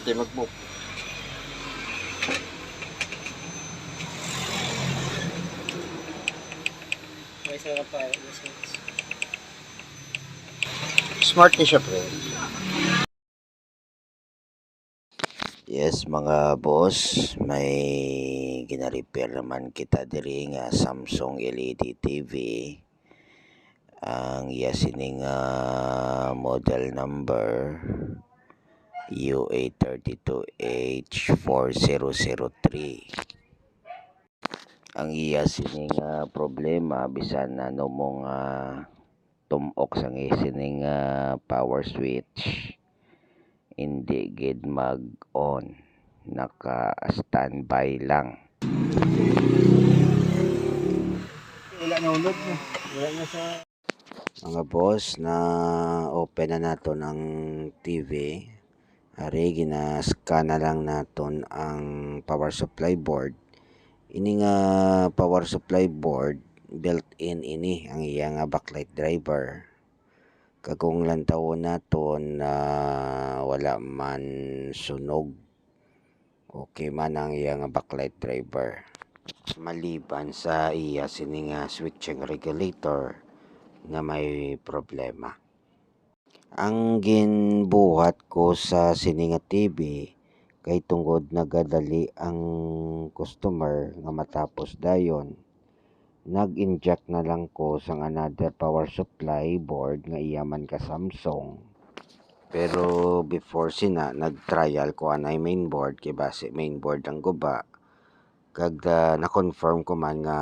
kay mag-move. May sarap pa. Smart ni siya, pre. Yes mga boss, may gina-repair naman kita diri nga Samsung LED TV. Ang iya sining model number UA32H4003. Ang iya sining problema bisan na mong tumok sa sining power switch, hindi gid mag-on, naka-standby lang. Wala na ulog na. Wala na sa... Mga boss, na open na naton ang TV. Ari gina-scan na lang naton ang power supply board. Ini nga power supply board built-in ini ang iya nga backlight driver. Kagong lantawon naton na wala man sunog, okay man ang iya nga backlight driver, maliban sa iya sini nga switching regulator nga may problema. Ang ginbuhat ko sa sini nga TV kay tungod nagadali ang customer nga matapos dayon, nag-inject na lang ko sang another power supply board nga iyaman ka Samsung. Pero before sina, nag-trial ko anay mainboard kay base mainboard ang guba. Kag na-confirm ko man nga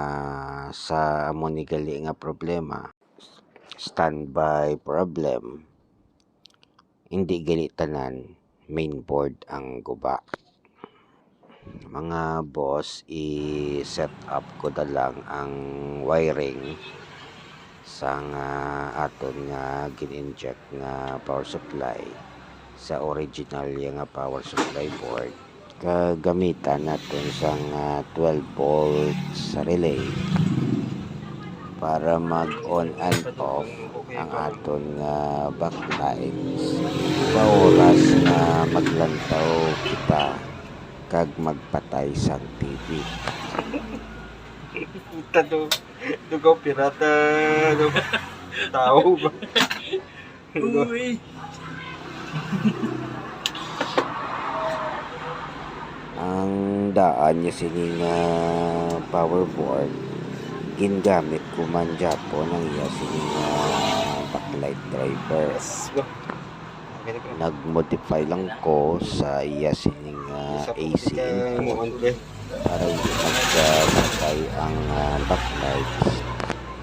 sa amo ni gali nga problema, standby problem, hindi gali tanan mainboard ang guba. Mga boss, i-set up ko na lang ang wiring sa nga aton nga gin-inject nga power supply sa original nga power supply board. Kagamitan natin sang 12 volts relay para mag-on and off ang aton nga backlights sa oras na maglantaw kita kag magpatay sang TV. Puta do. Dugaw pirata do. Tao ba? Uy! Ang daan niya sining power board, gingamit ko man Japon ang iya sining backlight driver. Nag-modify lang ko sa iya sining AC input para hindi magpatay ang backlights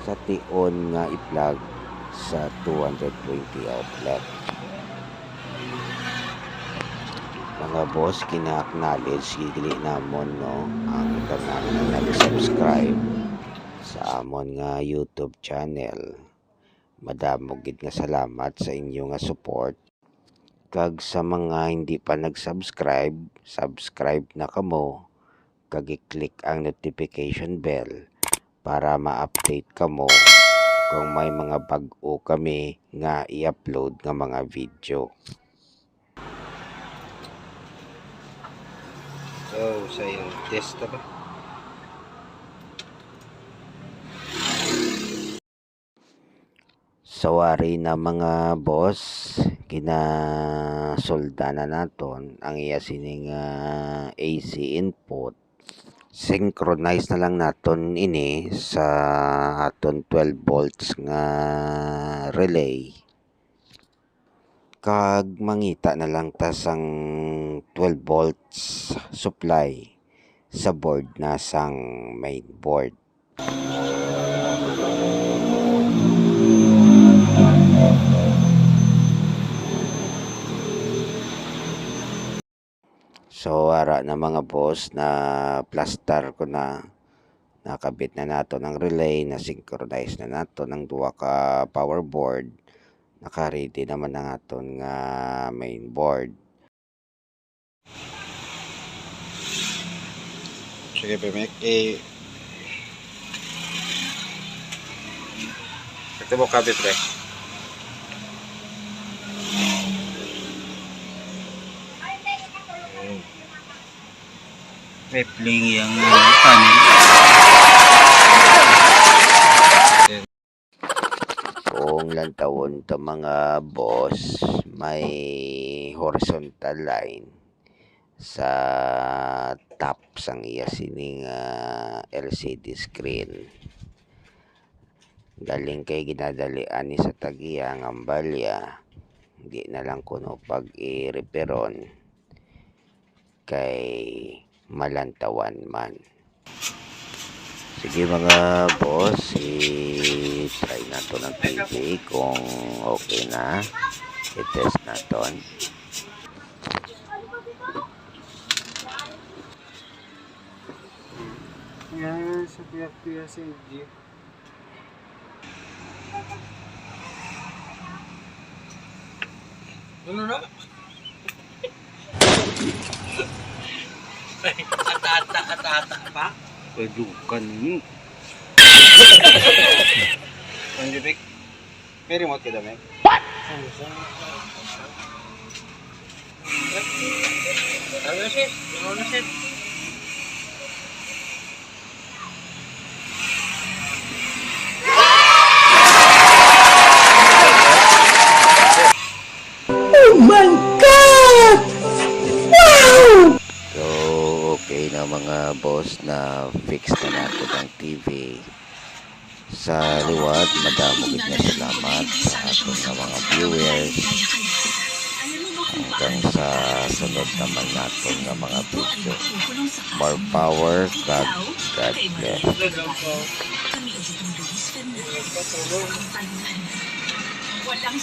sa tion nga i-plug sa 220 outlet. Mga boss, kina-acknowledge gili namon no ang tanan nga nag-subscribe sa amon nga YouTube channel. Madamo gid nga salamat sa inyo nga support. Kag sa mga hindi pa nag-subscribe, subscribe na kamo. Kag i-click ang notification bell para ma-update kamo kung may mga bag-o kami nga i-upload nga mga video. So, sa yung test na ba? Sawari na mga boss, ginasolda na naton ang iya sining AC input. Synchronize na lang naton ini sa aton 12 volts nga relay. Kag mangita na lang ta sang 12 volts supply sa board na sang main board. So ara na mga boss, na plaster ko na, nakabit na nato ng relay, na synchronize na nato ng duwa ka power board, naka-ready naman ang aton nga main board. Sige, Pemek. Ito mo kabit, pre. May pling yung panel. Kung lantawon to mga boss, may horizontal line sa top sang iya sining LCD screen. Galing kay ginadalian ni sa tagiya ng ambalya. Hindi na lang kuno pag i-reparon kay malantawan man. Sige mga boss, i-try nato ng TV kung okay na. I-test naton. Yan sa piyak-piyak sa LG. Ano na? Ata pa? Padukan mo. Ang jibik? May remote ka dami? Ano siya? Ano siya? So, okay na mga boss na fix na natin ang TV. Sa liwat, madamog na salamat sa ating mga viewers. Hanggang sa sunod naman natin ng mga video. More power, God bless. Walang